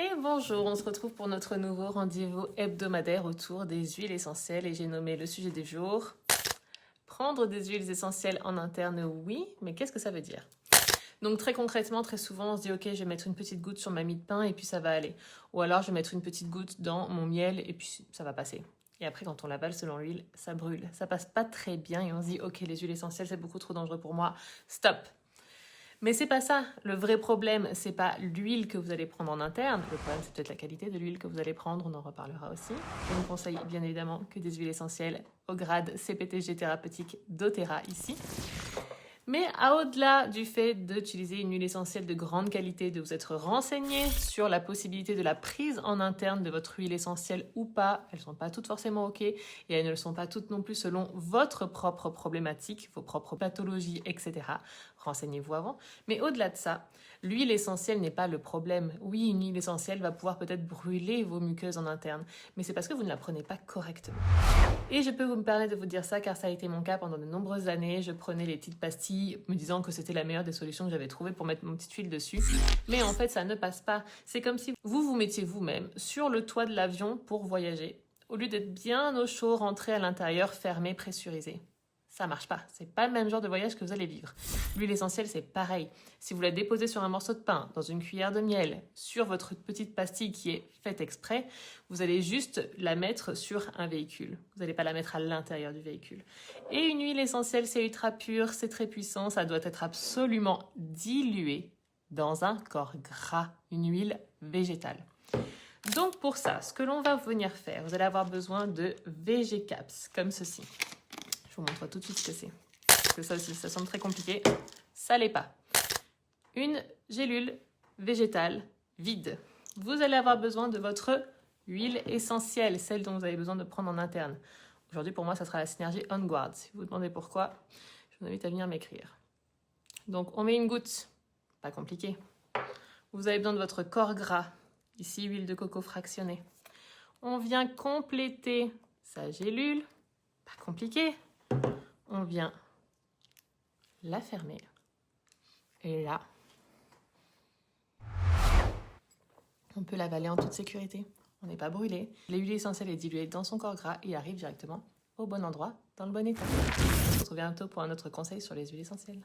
Et bonjour, on se retrouve pour notre nouveau rendez-vous hebdomadaire autour des huiles essentielles et j'ai nommé le sujet du jour. Prendre des huiles essentielles en interne, oui, mais qu'est-ce que ça veut dire? Donc très concrètement, très souvent, on se dit ok, je vais mettre une petite goutte sur ma mie de pain et puis ça va aller. Ou alors je vais mettre une petite goutte dans mon miel et puis ça va passer. Et après, quand on l'avale selon l'huile, ça brûle. Ça passe pas très bien et on se dit ok, les huiles essentielles, c'est beaucoup trop dangereux pour moi. Stop! Mais c'est pas ça. Le vrai problème, c'est pas l'huile que vous allez prendre en interne. Le problème, c'est peut-être la qualité de l'huile que vous allez prendre. On en reparlera aussi. Je ne conseille bien évidemment que des huiles essentielles au grade CPTG thérapeutique doTERRA ici. Mais au-delà du fait d'utiliser une huile essentielle de grande qualité, de vous être renseigné sur la possibilité de la prise en interne de votre huile essentielle ou pas, elles ne sont pas toutes forcément ok et elles ne le sont pas toutes non plus selon votre propre problématique, vos propres pathologies, etc. Renseignez-vous avant. Mais au-delà de ça, l'huile essentielle n'est pas le problème. Oui, une huile essentielle va pouvoir peut-être brûler vos muqueuses en interne, mais c'est parce que vous ne la prenez pas correctement. Et je peux vous me permettre de vous dire ça car ça a été mon cas pendant de nombreuses années. Je prenais les petites pastilles me disant que c'était la meilleure des solutions que j'avais trouvées pour mettre mon petite huile dessus. Mais en fait, ça ne passe pas. C'est comme si vous vous mettiez vous-même sur le toit de l'avion pour voyager. Au lieu d'être bien au chaud, rentré à l'intérieur, fermé, pressurisé. Ça marche pas. C'est pas le même genre de voyage que vous allez vivre. L'huile essentielle, c'est pareil. Si vous la déposez sur un morceau de pain, dans une cuillère de miel, sur votre petite pastille qui est faite exprès, vous allez juste la mettre sur un véhicule. Vous n'allez pas la mettre à l'intérieur du véhicule. Et une huile essentielle, c'est ultra pur, c'est très puissant, ça doit être absolument dilué dans un corps gras, une huile végétale. Donc pour ça, ce que l'on va venir faire, vous allez avoir besoin de VG-Caps, comme ceci. Je vous montre tout de suite ce que c'est. Parce que ça aussi, ça semble très compliqué. Ça l'est pas. Une gélule végétale vide. Vous allez avoir besoin de votre huile essentielle, celle dont vous avez besoin de prendre en interne. Aujourd'hui, pour moi, ça sera la Synergie On Guard. Si vous vous demandez pourquoi, je vous invite à venir m'écrire. Donc, on met une goutte. Pas compliqué. Vous avez besoin de votre corps gras. Ici, huile de coco fractionnée. On vient compléter sa gélule. Pas compliqué. On vient la fermer. Et là, on peut l'avaler en toute sécurité. On n'est pas brûlé. L'huile essentielle est diluée dans son corps gras et arrive directement au bon endroit, dans le bon état. On se retrouve bientôt pour un autre conseil sur les huiles essentielles.